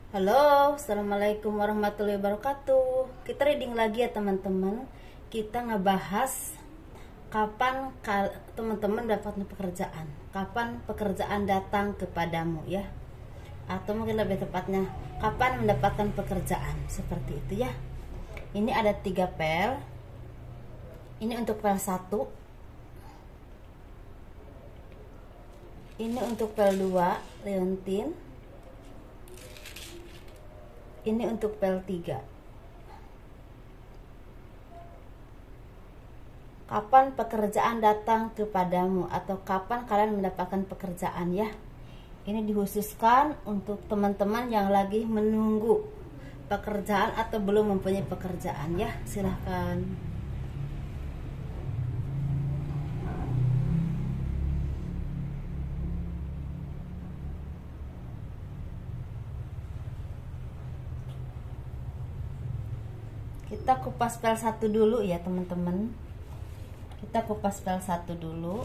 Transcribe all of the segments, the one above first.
Halo, assalamualaikum warahmatullahi wabarakatuh. Kita reading lagi ya teman-teman. Kita ngebahas kapan teman-teman dapat pekerjaan, kapan pekerjaan datang kepadamu ya, atau mungkin lebih tepatnya kapan mendapatkan pekerjaan, seperti itu ya. Ini ada 3 pel. Ini untuk pel 1, ini untuk pel 2 leontin, ini untuk pel 3. Kapan pekerjaan datang kepadamu atau kapan kalian mendapatkan pekerjaan ya. Ini dikhususkan untuk teman-teman yang lagi menunggu pekerjaan atau belum mempunyai pekerjaan ya. Silahkan. Kita kupas pel 1 dulu ya teman-teman. Kita kupas pel 1 dulu.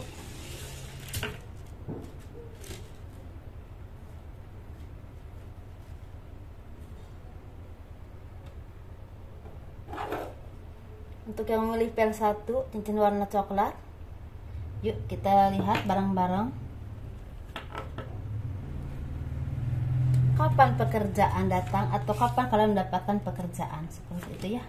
Untuk yang memilih pel 1 cincin warna coklat, yuk kita lihat bareng-bareng. Kapan pekerjaan datang atau kapan kalian mendapatkan pekerjaan, seperti itu ya.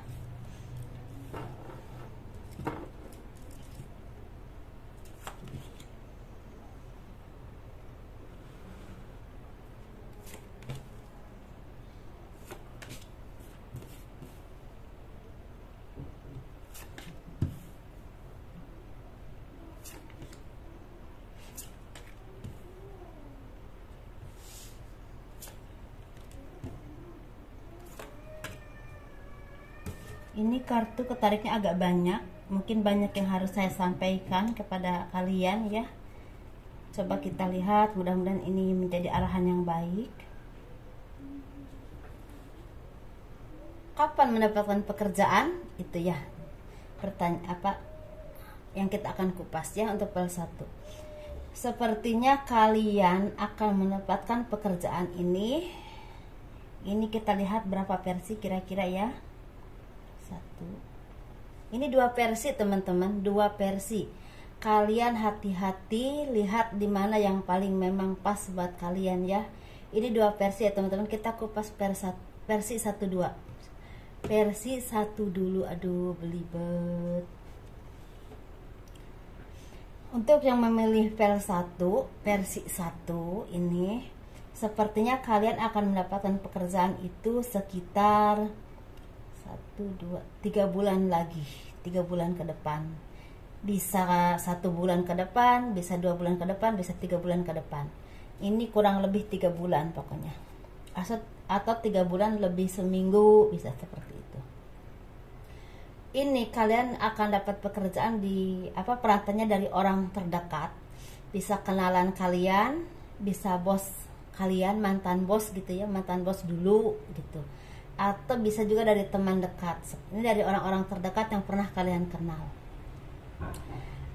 Ini kartu ketariknya agak banyak, mungkin banyak yang harus saya sampaikan kepada kalian ya. Coba kita lihat, mudah-mudahan ini menjadi arahan yang baik. Kapan mendapatkan pekerjaan? Itu ya pertanyaan apa yang kita akan kupas ya untuk pel 1. Sepertinya kalian akan mendapatkan pekerjaan ini. Ini kita lihat berapa versi kira-kira ya. 1. Ini 2 versi teman-teman, 2 versi. Kalian hati-hati lihat di mana yang paling memang pas buat kalian ya. Ini 2 versi ya teman-teman. Kita kupas versi 1 2. Versi 1 dulu. Aduh, belibet. Untuk yang memilih pel 1, versi 1 ini, sepertinya kalian akan mendapatkan pekerjaan itu sekitar 3 bulan lagi, 3 bulan ke depan. Bisa 1 bulan ke depan, bisa 2 bulan ke depan, bisa 3 bulan ke depan. Ini kurang lebih 3 bulan pokoknya. Atau 3 bulan lebih seminggu, bisa seperti itu. Ini kalian akan dapat pekerjaan di perantaranya dari orang terdekat. Bisa kenalan kalian, bisa bos kalian, mantan bos gitu ya, mantan bos dulu gitu. Atau bisa juga dari teman dekat. Ini dari orang-orang terdekat yang pernah kalian kenal.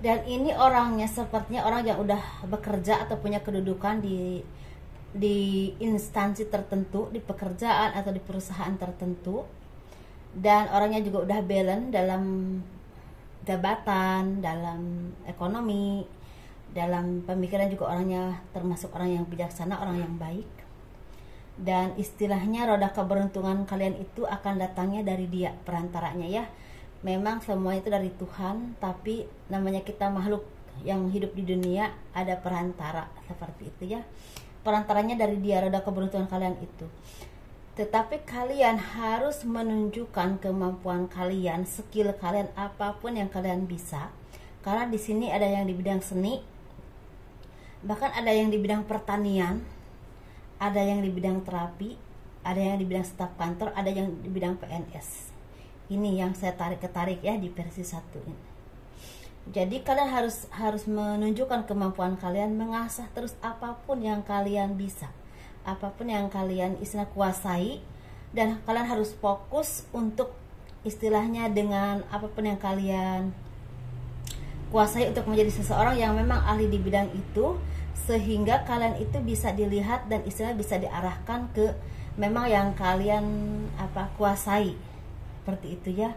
Dan ini orangnya sepertinya orang yang udah bekerja atau punya kedudukan di instansi tertentu, di pekerjaan atau di perusahaan tertentu. Dan orangnya juga udah balance dalam jabatan, dalam ekonomi, dalam pemikiran juga orangnya termasuk orang yang bijaksana, orang yang baik. Dan istilahnya roda keberuntungan kalian itu akan datangnya dari dia perantaranya ya. Memang semua itu dari Tuhan, tapi namanya kita makhluk yang hidup di dunia, ada perantara seperti itu ya. Perantaranya dari dia, roda keberuntungan kalian itu. Tetapi kalian harus menunjukkan kemampuan kalian, skill kalian, apapun yang kalian bisa. Karena di sini ada yang di bidang seni, bahkan ada yang di bidang pertanian, ada yang di bidang terapi, ada yang di bidang staf kantor, ada yang di bidang PNS. Ini yang saya ketarik ya di versi 1 ini. Jadi kalian harus menunjukkan kemampuan kalian, mengasah terus apapun yang kalian bisa, apapun yang kalian kuasai, dan kalian harus fokus untuk istilahnya dengan apapun yang kalian kuasai untuk menjadi seseorang yang memang ahli di bidang itu, sehingga kalian itu bisa dilihat dan istilah bisa diarahkan ke memang yang kalian kuasai, seperti itu ya.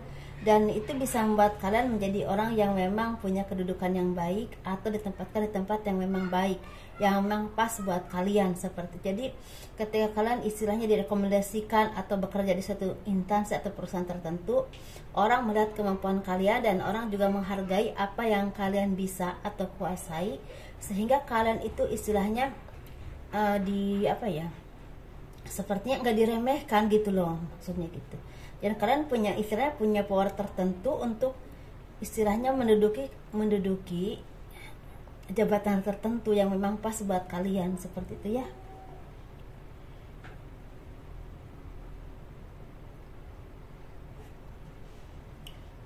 Dan itu bisa membuat kalian menjadi orang yang memang punya kedudukan yang baik, atau ditempatkan di tempat yang memang baik, yang memang pas buat kalian, seperti. Jadi ketika kalian istilahnya direkomendasikan atau bekerja di suatu instansi atau perusahaan tertentu, orang melihat kemampuan kalian dan orang juga menghargai apa yang kalian bisa atau kuasai, sehingga kalian itu istilahnya sepertinya nggak diremehkan gitu loh, maksudnya gitu. Dan kalian punya istilahnya punya power tertentu untuk istilahnya menduduki jabatan tertentu yang memang pas buat kalian, seperti itu ya.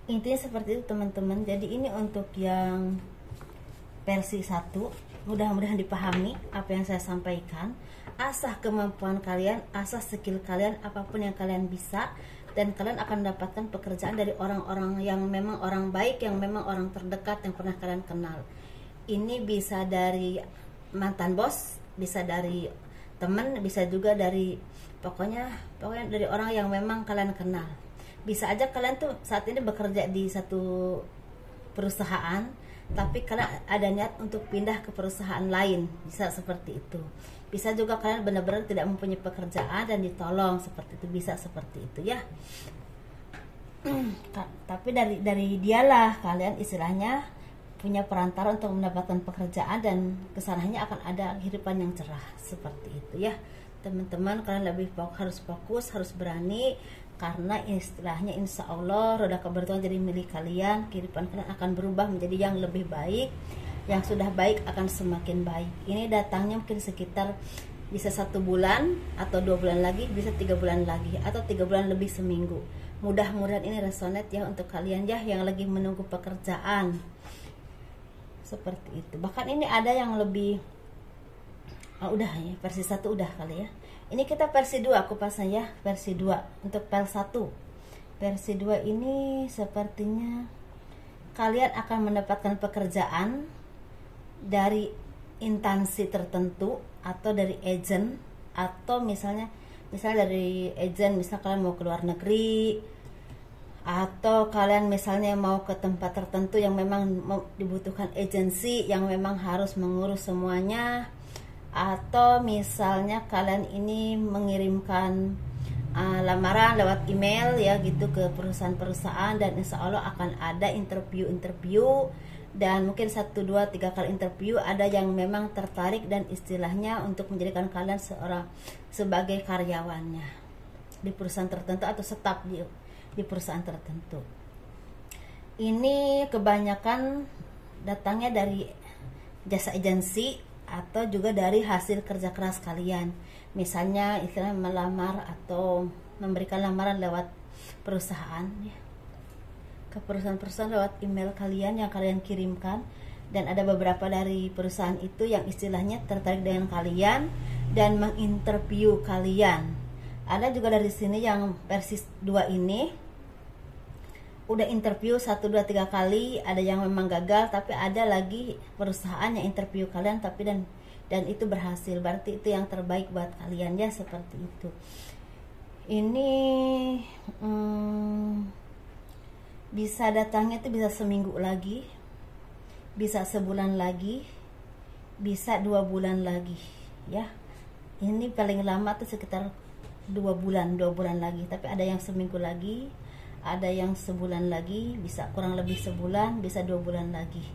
Intinya seperti itu teman-teman. Jadi ini untuk yang versi 1, mudah-mudahan dipahami apa yang saya sampaikan. Asah kemampuan kalian, asah skill kalian, apapun yang kalian bisa, dan kalian akan mendapatkan pekerjaan dari orang-orang yang memang orang baik, yang memang orang terdekat yang pernah kalian kenal. Ini bisa dari mantan bos, bisa dari teman, bisa juga dari pokoknya dari orang yang memang kalian kenal. Bisa aja kalian tuh saat ini bekerja di satu perusahaan, tapi kalian ada niat untuk pindah ke perusahaan lain, bisa seperti itu. Bisa juga kalian benar-benar tidak mempunyai pekerjaan dan ditolong, seperti itu, bisa seperti itu ya. Tapi dari dialah kalian istilahnya punya perantara untuk mendapatkan pekerjaan, dan kesananya akan ada kehidupan yang cerah, seperti itu ya teman-teman. Kalian lebih harus fokus, harus berani, karena istilahnya insya Allah roda keberuntungan jadi milik kalian. Kehidupan kalian akan berubah menjadi yang lebih baik, yang sudah baik akan semakin baik. Ini datangnya mungkin sekitar bisa 1 bulan atau 2 bulan lagi, bisa 3 bulan lagi, atau 3 bulan lebih seminggu. Mudah-mudahan ini resonate ya untuk kalian ya yang lagi menunggu pekerjaan, seperti itu. Bahkan ini ada yang lebih udah ya, versi 1 udah kali ya. Ini kita versi 2 kupasnya ya, versi 2. Untuk versi 1, versi 2 ini sepertinya kalian akan mendapatkan pekerjaan dari instansi tertentu, atau dari agent, atau misalnya dari agent, misal kalian mau ke luar negeri, atau kalian misalnya mau ke tempat tertentu yang memang dibutuhkan agensi yang memang harus mengurus semuanya, atau misalnya kalian ini mengirimkan lamaran lewat email ya gitu ke perusahaan-perusahaan, dan insya Allah akan ada interview, dan mungkin 1, 2, 3 kali interview ada yang memang tertarik dan istilahnya untuk menjadikan kalian sebagai karyawannya di perusahaan tertentu, atau staf di perusahaan tertentu. Ini kebanyakan datangnya dari jasa agensi, atau juga dari hasil kerja keras kalian. Misalnya istilahnya melamar atau memberikan lamaran lewat perusahaan ya, ke perusahaan-perusahaan lewat email kalian yang kalian kirimkan, dan ada beberapa dari perusahaan itu yang istilahnya tertarik dengan kalian dan menginterview kalian. Ada juga dari sini yang versi 2 ini udah interview 1, 2, 3 kali, ada yang memang gagal, tapi ada lagi perusahaan yang interview kalian tapi dan itu berhasil, berarti itu yang terbaik buat kalian ya, seperti itu. Ini bisa datangnya itu bisa seminggu lagi, bisa sebulan lagi, bisa 2 bulan lagi ya. Ini paling lama tuh sekitar 2 bulan lagi, tapi ada yang seminggu lagi, ada yang sebulan lagi, bisa kurang lebih sebulan, bisa 2 bulan lagi,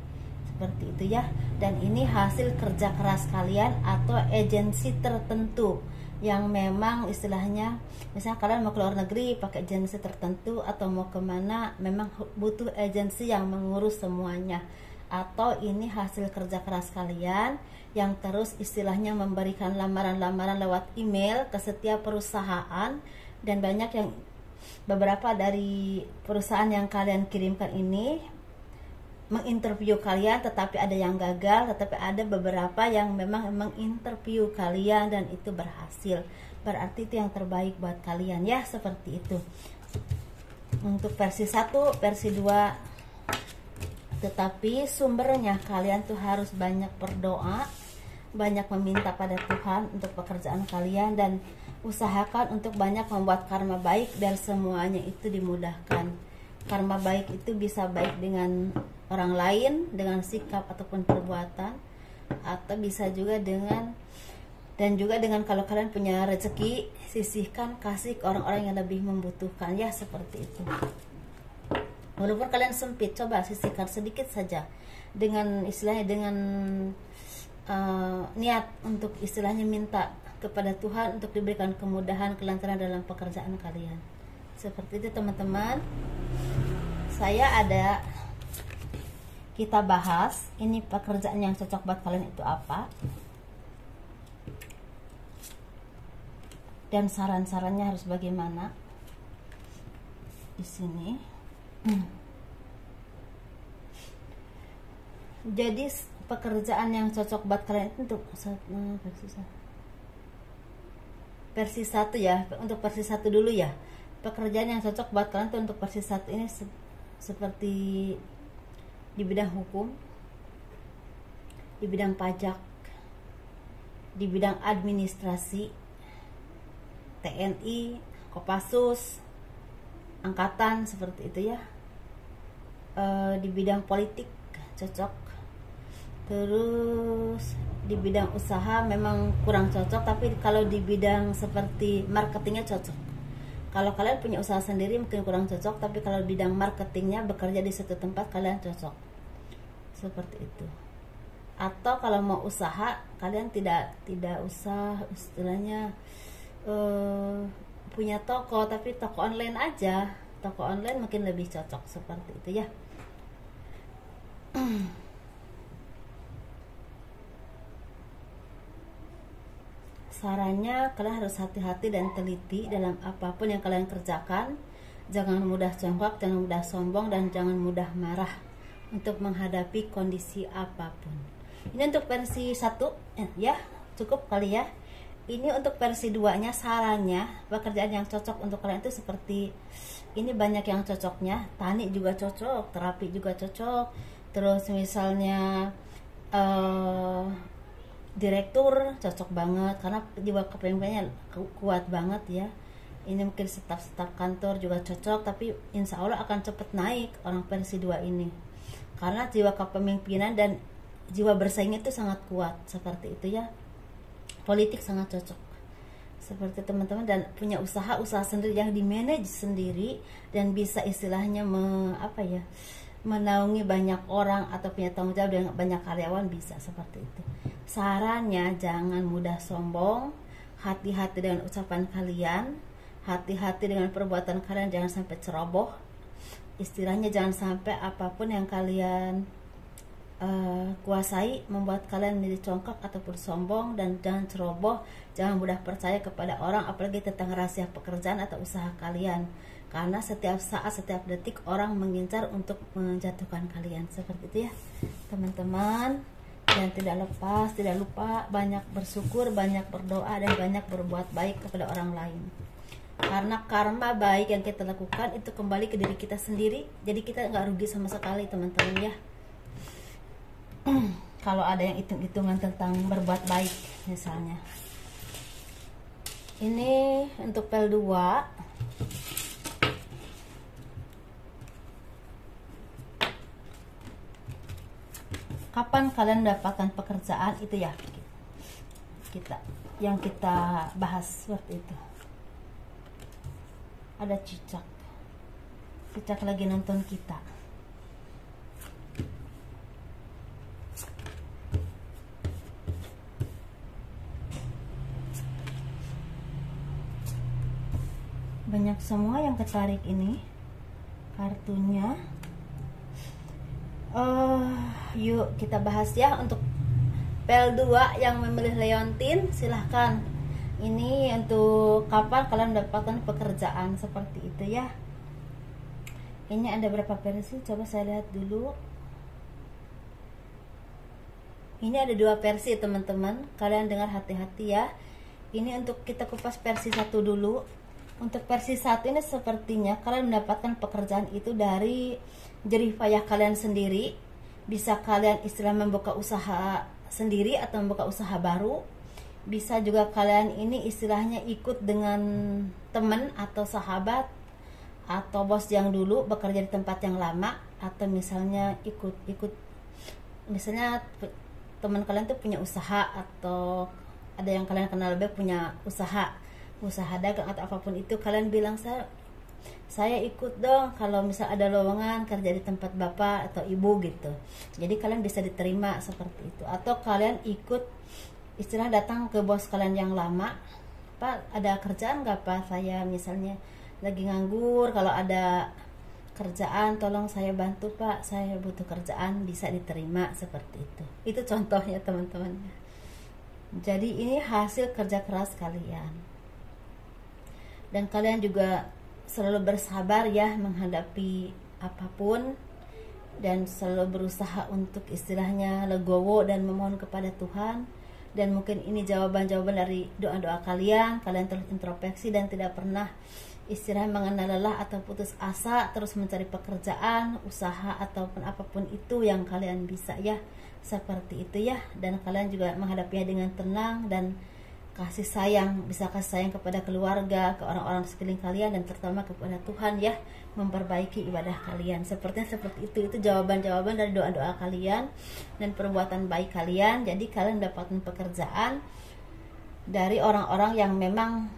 seperti itu ya. Dan ini hasil kerja keras kalian atau agensi tertentu yang memang istilahnya, misalnya kalian mau ke luar negeri pakai agensi tertentu, atau mau kemana memang butuh agensi yang mengurus semuanya, atau ini hasil kerja keras kalian yang terus istilahnya memberikan lamaran-lamaran lewat email ke setiap perusahaan, dan banyak yang beberapa dari perusahaan yang kalian kirimkan ini menginterview kalian, tetapi ada yang gagal, tetapi ada beberapa yang memang menginterview kalian dan itu berhasil, berarti itu yang terbaik buat kalian ya, seperti itu. Untuk versi 1, versi 2, tetapi sumbernya kalian tuh harus banyak berdoa, banyak meminta pada Tuhan untuk pekerjaan kalian, dan Usahakan untuk banyak membuat karma baik biar semuanya itu dimudahkan. Karma baik itu bisa baik dengan orang lain, dengan sikap ataupun perbuatan, atau bisa juga dengan kalau kalian punya rezeki, sisihkan kasih ke orang-orang yang lebih membutuhkan, ya seperti itu. Walaupun kalian sempit, coba sisihkan sedikit saja dengan istilahnya dengan niat untuk istilahnya minta kepada Tuhan untuk diberikan kemudahan, kelancaran dalam pekerjaan kalian. Seperti itu teman-teman. Kita bahas ini pekerjaan yang cocok buat kalian itu apa, dan saran-sarannya harus bagaimana di sini. Jadi pekerjaan yang cocok buat kalian itu untuk versi 1 ya. Untuk versi 1 dulu ya. Pekerjaan yang cocok buat kalian itu untuk versi 1 ini seperti di bidang hukum, di bidang pajak, di bidang administrasi, TNI, Kopassus, angkatan, seperti itu ya. Di bidang politik cocok. Terus di bidang usaha memang kurang cocok, tapi kalau di bidang seperti marketingnya cocok. Kalau kalian punya usaha sendiri mungkin kurang cocok, tapi kalau bidang marketingnya bekerja di satu tempat kalian cocok. Seperti itu. Atau kalau mau usaha, kalian tidak usah istilahnya punya toko, tapi toko online aja. Toko online mungkin lebih cocok, seperti itu ya. Sarannya kalian harus hati-hati dan teliti dalam apapun yang kalian kerjakan. Jangan mudah congkak, jangan mudah sombong, dan jangan mudah marah untuk menghadapi kondisi apapun. Ini untuk versi 1 ya, cukup kali ya. Ini untuk versi 2-nya, sarannya pekerjaan yang cocok untuk kalian itu seperti ini, banyak yang cocoknya. Tani juga cocok, terapi juga cocok. Terus misalnya direktur cocok banget karena jiwa kepemimpinannya kuat banget ya. Ini mungkin staf kantor juga cocok, tapi insya Allah akan cepat naik orang versi 2 ini karena jiwa kepemimpinan dan jiwa bersaing itu sangat kuat, seperti itu ya. Politik sangat cocok, seperti teman-teman, dan punya usaha sendiri yang di manage sendiri dan bisa istilahnya menaungi banyak orang atau punya tanggung jawab dengan banyak karyawan, bisa seperti itu. Sarannya jangan mudah sombong, hati-hati dengan ucapan kalian, hati-hati dengan perbuatan kalian, jangan sampai ceroboh. Istilahnya jangan sampai apapun yang kalian kuasai membuat kalian menjadi congkak ataupun sombong, dan jangan ceroboh, jangan mudah percaya kepada orang, apalagi tentang rahasia pekerjaan atau usaha kalian, karena setiap saat, setiap detik orang mengincar untuk menjatuhkan kalian, seperti itu ya teman-teman. Dan tidak lupa banyak bersyukur, banyak berdoa, dan banyak berbuat baik kepada orang lain, karena karma baik yang kita lakukan itu kembali ke diri kita sendiri, jadi kita nggak rugi sama sekali teman-teman ya. Kalau ada yang hitung-hitungan tentang berbuat baik misalnya. Ini untuk pel 2. Kapan kalian mendapatkan pekerjaan itu ya, yang kita bahas seperti itu. Ada cicak lagi nonton kita. Banyak semua yang ketarik ini kartunya. Yuk kita bahas ya. Untuk pel 2 yang memilih Leontin, silahkan. Ini untuk kapan kalian mendapatkan pekerjaan, seperti itu ya. Ini ada berapa versi? Coba saya lihat dulu. Ini ada 2 versi teman-teman. Kalian dengar hati-hati ya. Ini untuk kita kupas versi 1 dulu. Untuk versi 1 ini sepertinya kalian mendapatkan pekerjaan itu dari jerih payah kalian sendiri. Bisa kalian istilah membuka usaha sendiri atau membuka usaha baru. Bisa juga kalian ini istilahnya ikut dengan teman atau sahabat atau bos yang dulu bekerja di tempat yang lama, atau misalnya ikut misalnya teman kalian tuh punya usaha, atau ada yang kalian kenal baik punya usaha dagang atau apapun itu, kalian bilang saya ikut dong kalau misal ada lowongan kerja di tempat bapak atau ibu gitu. Jadi kalian bisa diterima seperti itu. Atau kalian ikut istilah datang ke bos kalian yang lama, Pak ada kerjaan nggak Pak, saya misalnya lagi nganggur, kalau ada kerjaan tolong saya bantu Pak, saya butuh kerjaan, bisa diterima seperti itu. Itu contohnya teman-teman. Jadi ini hasil kerja keras kalian, dan kalian juga selalu bersabar ya menghadapi apapun, dan selalu berusaha untuk istilahnya legowo dan memohon kepada Tuhan. Dan mungkin ini jawaban-jawaban dari doa-doa kalian terus introspeksi dan tidak pernah istilahnya mengenal lelah atau putus asa, terus mencari pekerjaan, usaha ataupun apapun itu yang kalian bisa ya, seperti itu ya. Dan kalian juga menghadapinya dengan tenang dan kasih sayang, bisa kasih sayang kepada keluarga, ke orang-orang sekeliling kalian, dan terutama kepada Tuhan ya, memperbaiki ibadah kalian. Seperti itu jawaban-jawaban dari doa-doa kalian dan perbuatan baik kalian. Jadi kalian mendapatkan pekerjaan dari orang-orang yang memang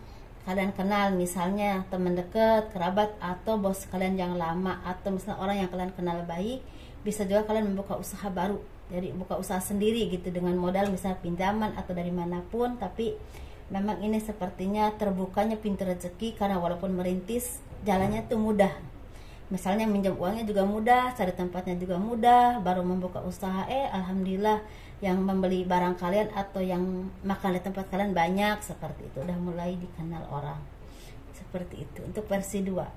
kalian kenal, misalnya teman dekat, kerabat, atau bos kalian yang lama, atau misalnya orang yang kalian kenal baik. Bisa juga kalian membuka usaha baru, jadi buka usaha sendiri gitu dengan modal misalnya pinjaman atau dari manapun. Tapi memang ini sepertinya terbukanya pintu rezeki, karena walaupun merintis jalannya tuh mudah. Misalnya minjam uangnya juga mudah, cari tempatnya juga mudah, baru membuka usaha alhamdulillah yang membeli barang kalian atau yang makan di tempat kalian banyak, seperti itu, udah mulai dikenal orang. Seperti itu untuk versi 2.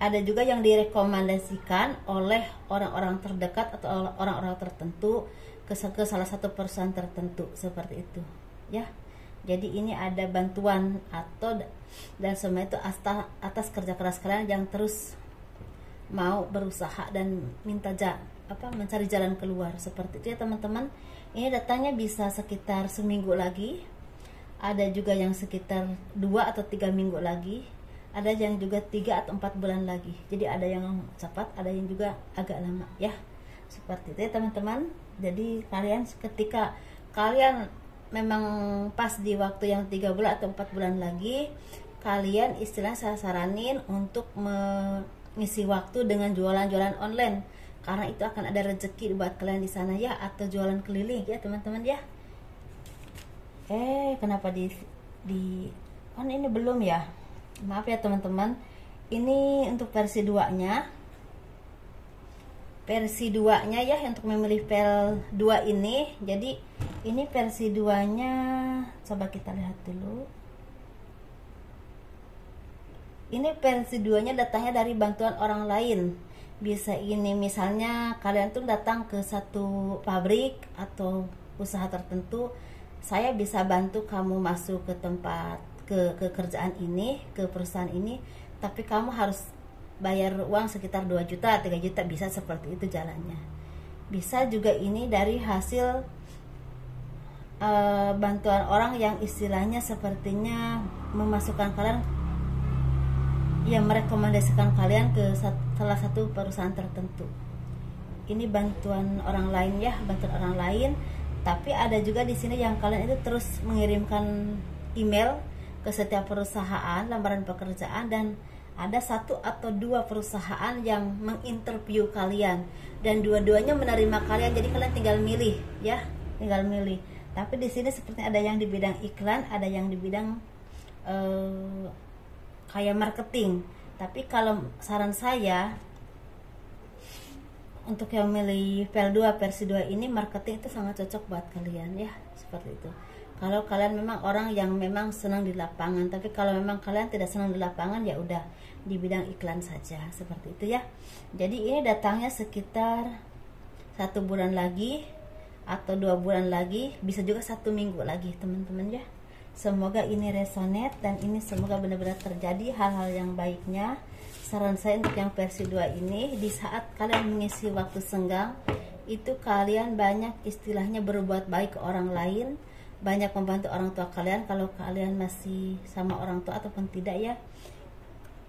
Ada juga yang direkomendasikan oleh orang-orang terdekat atau orang-orang tertentu ke salah satu perusahaan tertentu, seperti itu ya. Jadi ini ada bantuan atau dan semua itu atas kerja keras kalian yang terus mau berusaha dan mencari jalan keluar, seperti itu ya teman-teman. Ini datanya bisa sekitar seminggu lagi, ada juga yang sekitar 2 atau 3 minggu lagi, ada yang juga 3 atau 4 bulan lagi. Jadi ada yang cepat, ada yang juga agak lama ya, seperti itu ya teman-teman. Jadi kalian ketika kalian memang pas di waktu yang 3 bulan atau 4 bulan lagi, kalian istilah saya saranin untuk mengisi waktu dengan jualan-jualan online, karena itu akan ada rezeki buat kalian di sana ya, atau jualan keliling ya teman-teman ya. Kenapa di kan ini belum ya, maaf ya teman-teman. Ini untuk versi 2-nya. Versi 2-nya ya, untuk memilih file 2 ini. Jadi ini versi 2-nya, coba kita lihat dulu. Ini versi 2-nya datangnya dari bantuan orang lain. Bisa ini misalnya kalian tuh datang ke satu pabrik atau usaha tertentu, saya bisa bantu kamu masuk ke tempat ke kerjaan ini, ke perusahaan ini, tapi kamu harus bayar uang sekitar 2 juta, 3 juta, bisa seperti itu jalannya. Bisa juga ini dari hasil bantuan orang yang istilahnya sepertinya memasukkan kalian, ya merekomendasikan kalian ke salah satu perusahaan tertentu. Ini bantuan orang lain ya, bantuan orang lain. Tapi ada juga di sini yang kalian itu terus mengirimkan email ke setiap perusahaan lamaran pekerjaan, dan ada 1 atau 2 perusahaan yang menginterview kalian, dan dua-duanya menerima kalian. Jadi kalian tinggal milih ya, tinggal milih. Tapi di sini seperti ada yang di bidang iklan, ada yang di bidang kayak marketing. Tapi kalau saran saya untuk yang milih file 2 versi 2 ini, marketing itu sangat cocok buat kalian ya, seperti itu. Kalau kalian memang orang yang memang senang di lapangan. Tapi kalau memang kalian tidak senang di lapangan, ya udah di bidang iklan saja, seperti itu ya. Jadi ini datangnya sekitar 1 bulan lagi atau 2 bulan lagi, bisa juga 1 minggu lagi teman-teman ya. Semoga ini resonate dan ini semoga benar-benar terjadi hal-hal yang baiknya. saran saya untuk yang versi 2 ini, di saat kalian mengisi waktu senggang itu kalian banyak istilahnya berbuat baik ke orang lain, banyak membantu orang tua kalian kalau kalian masih sama orang tua ataupun tidak ya,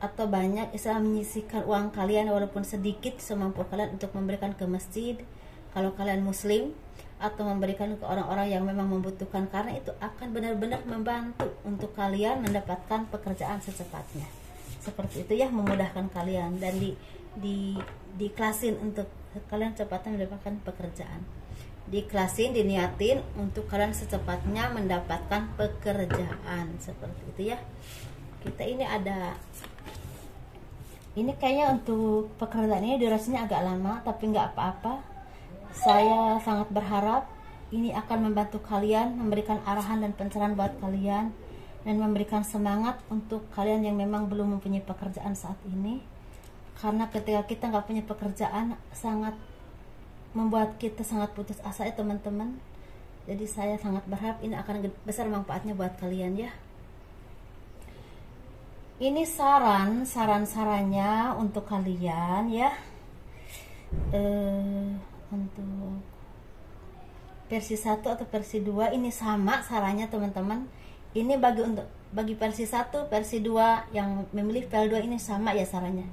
atau banyak istilah menyisihkan uang kalian walaupun sedikit semampu kalian untuk memberikan ke masjid kalau kalian muslim, atau memberikan ke orang-orang yang memang membutuhkan, karena itu akan benar-benar membantu untuk kalian mendapatkan pekerjaan secepatnya. Seperti itu ya, memudahkan kalian dan diklasin untuk kalian cepatnya mendapatkan pekerjaan. Diklasin, diniatin untuk kalian secepatnya mendapatkan pekerjaan. Seperti itu ya. Kita ini ada, ini kayaknya untuk pekerjaan ini durasinya agak lama, tapi nggak apa-apa. Saya sangat berharap ini akan membantu kalian, memberikan arahan dan pencerahan buat kalian, dan memberikan semangat untuk kalian yang memang belum mempunyai pekerjaan saat ini. Karena ketika kita nggak punya pekerjaan, sangat membuat kita sangat putus asa ya teman-teman. Jadi saya sangat berharap ini akan besar manfaatnya buat kalian ya. Ini saran-sarannya untuk kalian ya. Untuk versi 1 atau versi 2 ini sama sarannya teman-teman. Ini bagi versi 1, versi 2 yang memilih file 2 ini sama ya sarannya.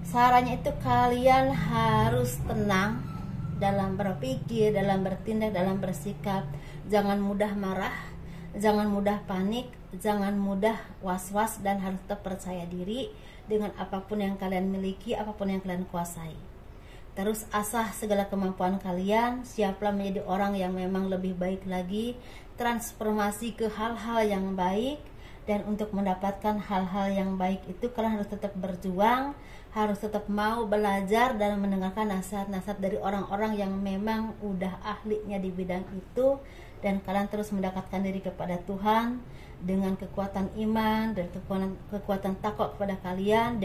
Sarannya itu kalian harus tenang dalam berpikir, dalam bertindak, dalam bersikap. Jangan mudah marah, jangan mudah panik, jangan mudah was-was, dan harus tetap percaya diri dengan apapun yang kalian miliki, apapun yang kalian kuasai. Terus asah segala kemampuan kalian, siaplah menjadi orang yang memang lebih baik lagi, transformasi ke hal-hal yang baik. Dan untuk mendapatkan hal-hal yang baik itu kalian harus tetap berjuang, harus tetap mau belajar dan mendengarkan nasihat-nasihat dari orang-orang yang memang udah ahlinya di bidang itu. Dan kalian terus mendekatkan diri kepada Tuhan dengan kekuatan iman dan kekuatan takwa kepada kalian,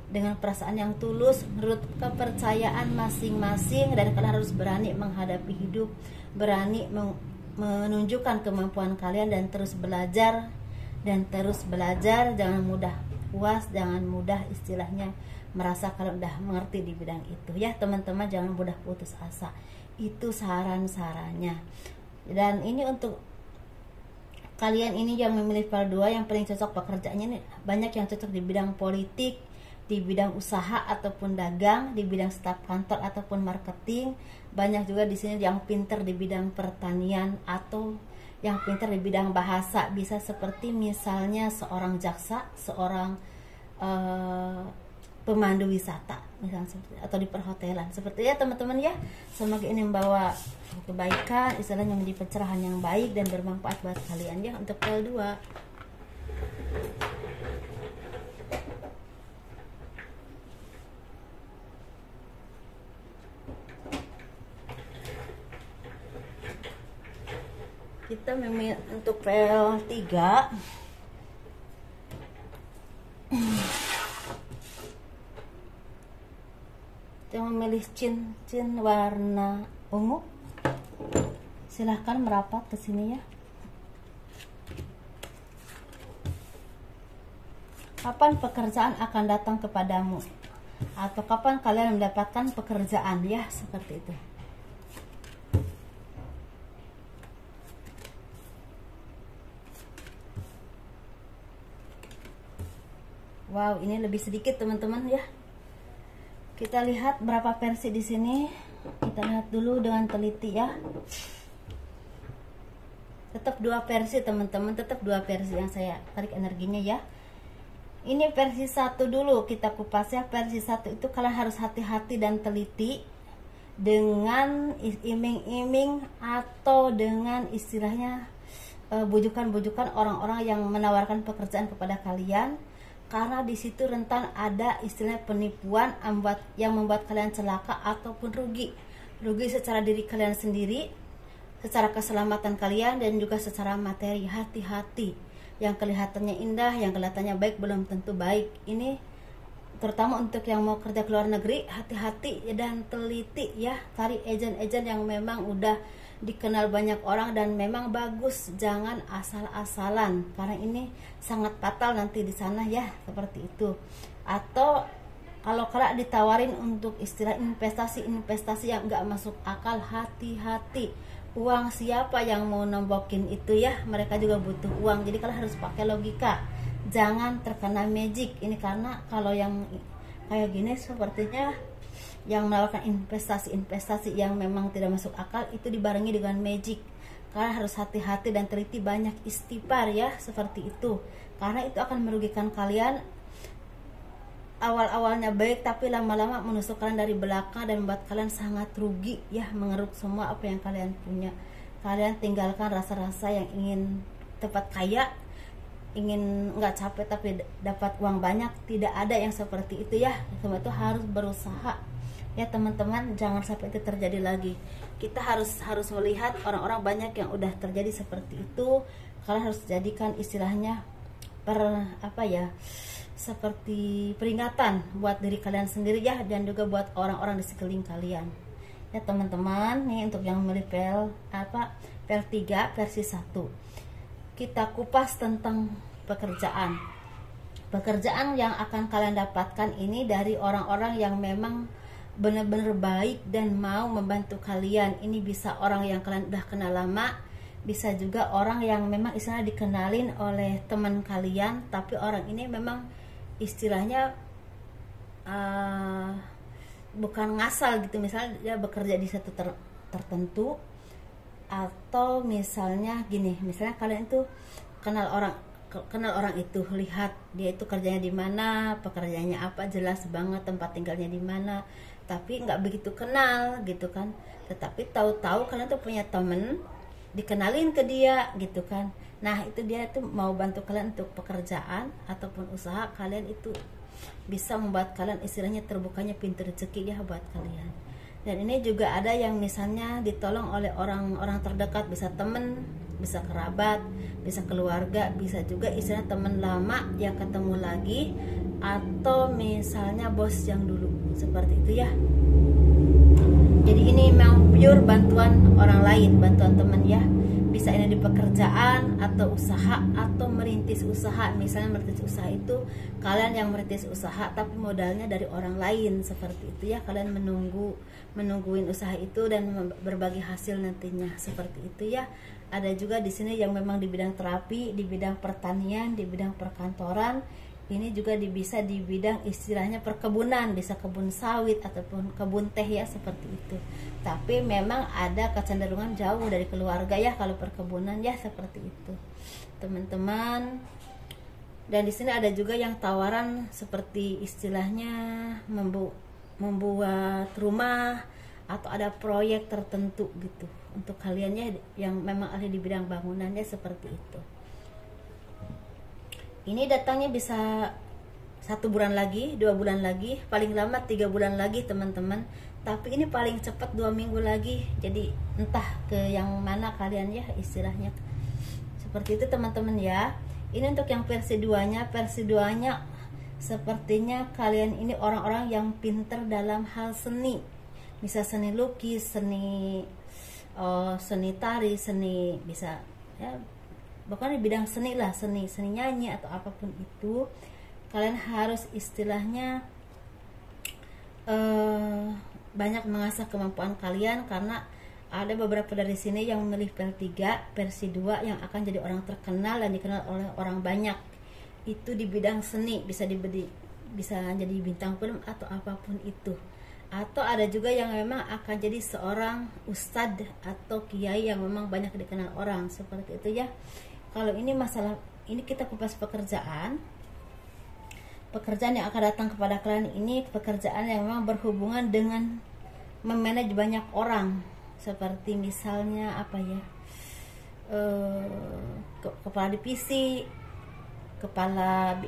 dengan perasaan yang tulus menurut kepercayaan masing-masing. Dan kalian harus berani menghadapi hidup, berani menunjukkan kemampuan kalian, dan terus belajar. Jangan mudah puas, jangan mudah istilahnya merasa kalian udah mengerti di bidang itu ya teman-teman. Jangan mudah putus asa. Itu saran-sarannya. Dan ini untuk kalian ini yang memilih file 2, yang paling cocok pekerjaannya nih, banyak yang cocok di bidang politik, di bidang usaha ataupun dagang, di bidang staf kantor ataupun marketing. Banyak juga di sini yang pinter di bidang pertanian atau yang pinter di bidang bahasa, bisa seperti misalnya seorang jaksa, seorang pemandu wisata misalnya, atau di perhotelan. Seperti ya teman-teman ya. Semoga ini membawa kebaikan, istilahnya menjadi pencerahan yang baik dan bermanfaat buat kalian ya untuk file 2. Kita memilih untuk file 3. Kita memilih cincin warna ungu. Silahkan merapat ke sini ya. Kapan pekerjaan akan datang kepadamu? Atau kapan kalian mendapatkan pekerjaan ya, seperti itu. Wow, ini lebih sedikit teman-teman ya. Kita lihat berapa versi di sini. Kita lihat dulu dengan teliti ya. Tetap 2 versi teman-teman, tetap 2 versi yang saya tarik energinya ya. Ini versi 1 dulu kita kupas ya. Versi 1 itu kalian harus hati-hati dan teliti dengan iming-iming atau dengan istilahnya bujukan-bujukan orang-orang yang menawarkan pekerjaan kepada kalian. Karena di situ rentan ada istilah penipuan yang membuat kalian celaka ataupun rugi secara diri kalian sendiri, secara keselamatan kalian, dan juga secara materi. Hati-hati, yang kelihatannya indah, yang kelihatannya baik belum tentu baik. Ini terutama untuk yang mau kerja ke luar negeri, hati-hati dan teliti ya. Cari agen-agen yang memang udah dikenal banyak orang dan memang bagus. Jangan asal-asalan karena ini sangat fatal nanti di sana ya, seperti itu. Atau kalau kelak ditawarin untuk istilah investasi yang nggak masuk akal, hati-hati. Uang siapa yang mau nombokin itu ya, mereka juga butuh uang. Jadi kalian harus pakai logika, jangan terkena magic ini. Karena kalau yang kayak gini sepertinya yang melakukan investasi yang memang tidak masuk akal itu dibarengi dengan magic. Kalian harus hati-hati dan teliti, banyak istighfar ya, seperti itu. Karena itu akan merugikan kalian. Awal-awalnya baik tapi lama-lama menusuk kalian dari belakang dan membuat kalian sangat rugi ya, mengeruk semua apa yang kalian punya. Kalian tinggalkan rasa-rasa yang ingin cepat kaya, ingin nggak capek tapi dapat uang banyak. Tidak ada yang seperti itu ya. Semua itu harus berusaha ya teman-teman, jangan sampai itu terjadi lagi. Kita harus melihat orang-orang banyak yang udah terjadi seperti itu. Kalian harus jadikan istilahnya seperti peringatan buat diri kalian sendiri ya, dan juga buat orang-orang di sekeliling kalian ya teman-teman. Nih untuk yang milih PL3 versi 1, kita kupas tentang pekerjaan yang akan kalian dapatkan ini dari orang-orang yang memang benar-benar baik dan mau membantu kalian. Ini bisa orang yang kalian udah kenal lama, bisa juga orang yang memang istilahnya dikenalin oleh teman kalian, tapi orang ini memang istilahnya bukan ngasal gitu. Misalnya dia bekerja di satu tertentu, atau misalnya gini, misalnya kalian itu kenal orang itu, lihat dia itu kerjanya di mana, pekerjaannya apa, jelas banget tempat tinggalnya di mana, tapi nggak begitu kenal gitu kan. Tetapi tahu-tahu kalian tuh punya temen, dikenalin ke dia gitu kan. Nah itu dia tuh mau bantu kalian untuk pekerjaan ataupun usaha kalian, itu bisa membuat kalian istilahnya terbukanya pintu rezeki ya buat kalian. Dan ini juga ada yang misalnya ditolong oleh orang-orang terdekat, bisa temen, bisa kerabat, bisa keluarga, bisa juga istilah teman lama yang ketemu lagi, atau misalnya bos yang dulu, seperti itu ya. Jadi ini memang pure bantuan orang lain, bantuan teman ya. Bisa ini di pekerjaan atau usaha atau merintis usaha. Misalnya merintis usaha itu kalian yang merintis usaha tapi modalnya dari orang lain, seperti itu ya. Kalian menungguin usaha itu dan berbagi hasil nantinya, seperti itu ya. Ada juga di sini yang memang di bidang terapi, di bidang pertanian, di bidang perkantoran. Ini juga bisa di bidang istilahnya perkebunan, bisa kebun sawit ataupun kebun teh ya, seperti itu. Tapi memang ada kecenderungan jauh dari keluarga ya kalau perkebunan ya, seperti itu teman-teman. Dan di sini ada juga yang tawaran seperti istilahnya membuat rumah atau ada proyek tertentu gitu untuk kalian ya yang memang ahli di bidang bangunannya, seperti itu. Ini datangnya bisa 1 bulan lagi, 2 bulan lagi, paling lama 3 bulan lagi teman-teman. Tapi ini paling cepat 2 minggu lagi. Jadi entah ke yang mana kalian ya istilahnya, seperti itu teman-teman ya. Ini untuk yang versi 2-nya. Versi 2-nya sepertinya kalian ini orang-orang yang pinter dalam hal seni, bisa seni lukis, seni tari, seni bisa ya, bahkan di bidang seni lah, seni nyanyi atau apapun itu. Kalian harus istilahnya banyak mengasah kemampuan kalian, karena ada beberapa dari sini yang memilih PL3 versi 2 yang akan jadi orang terkenal dan dikenal oleh orang banyak. Itu di bidang seni, bisa jadi bintang film atau apapun itu. Atau ada juga yang memang akan jadi seorang ustadz atau kiai yang memang banyak dikenal orang, seperti itu ya. Kalau ini masalah, ini kita kupas pekerjaan yang akan datang kepada kalian. Ini pekerjaan yang memang berhubungan dengan memanage banyak orang, seperti misalnya kepala divisi, kepala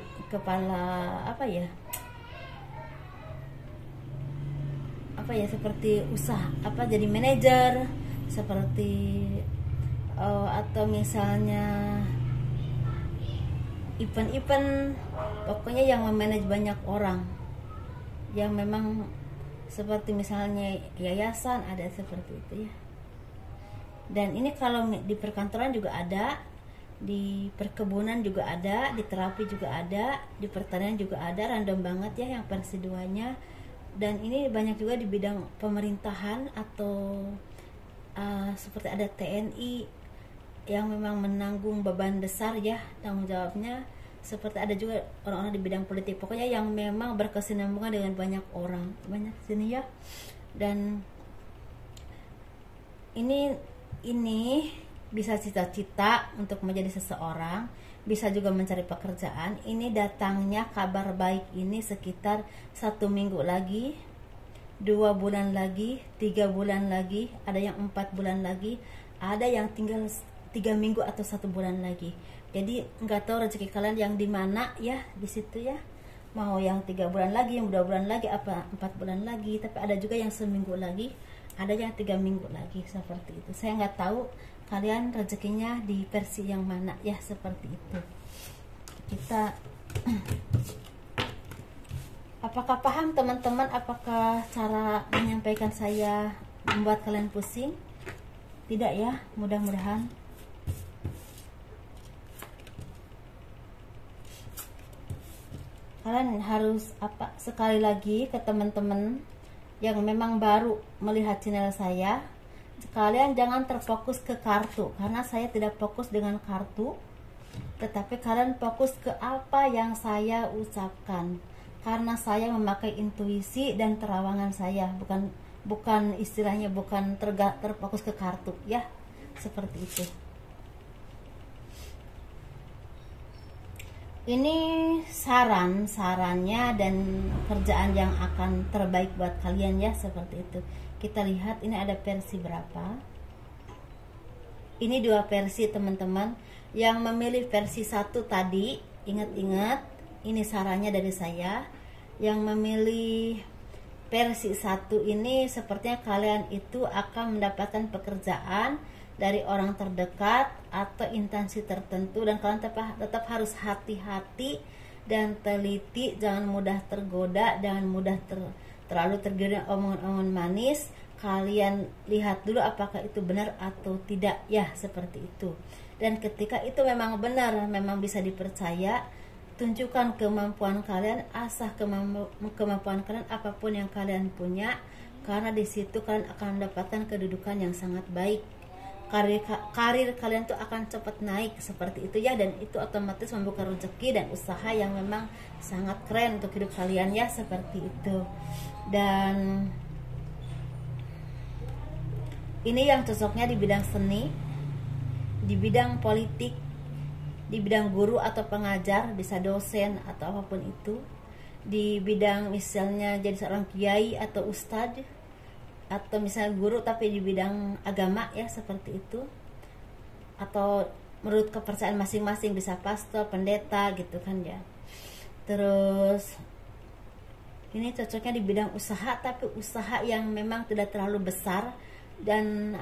seperti usaha jadi manajer, seperti atau misalnya event, pokoknya yang memanage banyak orang, yang memang seperti misalnya yayasan, ada seperti itu ya. Dan ini kalau di perkantoran juga ada, di perkebunan juga ada, di terapi juga ada, di pertanian juga ada. Random banget ya yang versi 2-nya. Dan ini banyak juga di bidang pemerintahan atau seperti ada TNI yang memang menanggung beban besar ya tanggung jawabnya. Seperti ada juga orang-orang di bidang politik, pokoknya yang memang berkesinambungan dengan banyak orang, banyak sini ya. Dan ini bisa cita-cita untuk menjadi seseorang, bisa juga mencari pekerjaan. Ini datangnya kabar baik ini sekitar 1 minggu lagi, 2 bulan lagi, 3 bulan lagi, ada yang 4 bulan lagi, ada yang tinggal 3 minggu atau 1 bulan lagi. Jadi nggak tahu rezeki kalian yang di mana ya, di situ ya. Mau yang 3 bulan lagi, yang 2 bulan lagi, apa 4 bulan lagi. Tapi ada juga yang seminggu lagi, ada yang 3 minggu lagi, seperti itu. Saya nggak tahu kalian rezekinya di versi yang mana ya, seperti itu. Kita apakah paham teman-teman? Apakah cara menyampaikan saya membuat kalian pusing? Tidak ya, mudah-mudahan. Kalian harus sekali lagi ke teman-teman yang memang baru melihat channel saya, kalian jangan terfokus ke kartu, karena saya tidak fokus dengan kartu, tetapi kalian fokus ke apa yang saya ucapkan, karena saya memakai intuisi dan terawangan saya, bukan istilahnya bukan terfokus ke kartu ya, seperti itu. Ini sarannya dan kerjaan yang akan terbaik buat kalian ya, seperti itu. Kita lihat ini ada versi berapa. Ini 2 versi teman-teman. Yang memilih versi 1 tadi, ingat-ingat ini sarannya dari saya. Yang memilih versi 1 ini sepertinya kalian itu akan mendapatkan pekerjaan dari orang terdekat atau instansi tertentu, dan kalian tetap harus hati-hati dan teliti, jangan mudah tergoda, jangan mudah terlalu tergiur omongan-omongan manis. Kalian lihat dulu apakah itu benar atau tidak ya, seperti itu. Dan ketika itu memang benar, memang bisa dipercaya, tunjukkan kemampuan kalian, asah kemampuan kalian apapun yang kalian punya, karena di situ kalian akan mendapatkan kedudukan yang sangat baik. Karir kalian tuh akan cepat naik, seperti itu ya, dan itu otomatis membuka rezeki dan usaha yang memang sangat keren untuk hidup kalian ya, seperti itu. Dan ini yang cocoknya di bidang seni, di bidang politik, di bidang guru atau pengajar, bisa dosen atau apapun itu, di bidang misalnya jadi seorang kiai atau ustadz, atau misalnya guru tapi di bidang agama ya, seperti itu. Atau menurut kepercayaan masing-masing, bisa pastor, pendeta gitu kan ya. Terus ini cocoknya di bidang usaha, tapi usaha yang memang tidak terlalu besar, dan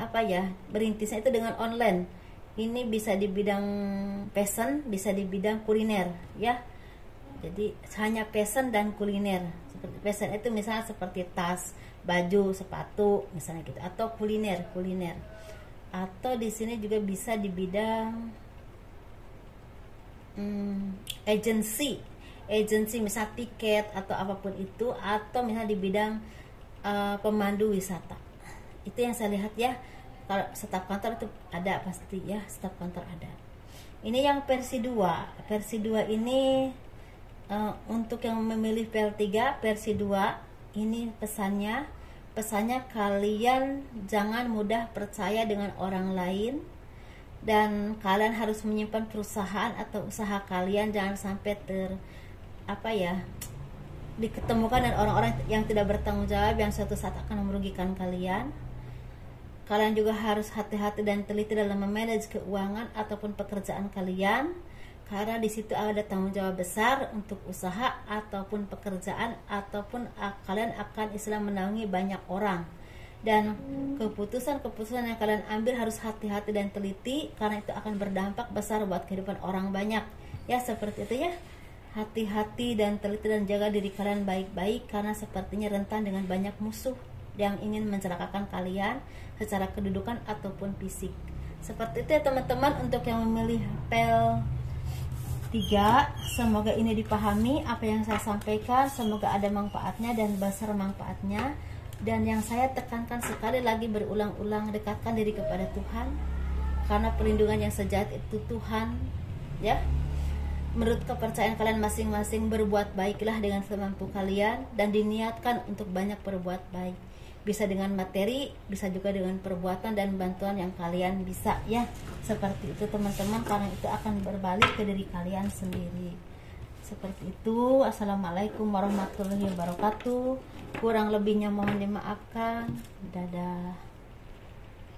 berintisnya itu dengan online. Ini bisa di bidang fashion, bisa di bidang kuliner ya. Jadi hanya fashion dan kuliner. Seperti fashion itu misalnya seperti tas, baju, sepatu misalnya gitu, atau kuliner. Atau di sini juga bisa di bidang agency misal tiket atau apapun itu, atau misalnya di bidang pemandu wisata. Itu yang saya lihat ya. Kalau staf kantor itu ada pasti ya, staf kantor ada. Ini yang versi 2. Versi 2 ini untuk yang memilih PL3 versi 2, ini pesannya kalian jangan mudah percaya dengan orang lain, dan kalian harus menyimpan perusahaan atau usaha kalian, jangan sampai diketemukan dengan orang-orang yang tidak bertanggung jawab, yang suatu saat akan merugikan kalian. Kalian juga harus hati-hati dan teliti dalam memanage keuangan ataupun pekerjaan kalian, karena di situ ada tanggung jawab besar untuk usaha ataupun pekerjaan, ataupun kalian akan menaungi banyak orang. Dan keputusan-keputusan yang kalian ambil harus hati-hati dan teliti, karena itu akan berdampak besar buat kehidupan orang banyak ya, seperti itu ya. Hati-hati dan teliti dan jaga diri kalian baik-baik, karena sepertinya rentan dengan banyak musuh yang ingin mencelakakan kalian secara kedudukan ataupun fisik. Seperti itu ya teman-teman untuk yang memilih pel 3. Semoga ini dipahami apa yang saya sampaikan, semoga ada manfaatnya dan besar manfaatnya. Dan yang saya tekankan sekali lagi berulang-ulang, dekatkan diri kepada Tuhan, karena perlindungan yang sejati itu Tuhan, ya. Menurut kepercayaan kalian masing-masing, berbuat baiklah dengan semampu kalian dan diniatkan untuk banyak berbuat baik. Bisa dengan materi, bisa juga dengan perbuatan dan bantuan yang kalian bisa, ya. Seperti itu teman-teman, karena itu akan berbalik ke diri kalian sendiri. Seperti itu. Assalamualaikum warahmatullahi wabarakatuh. Kurang lebihnya mohon dimaafkan. Dadah.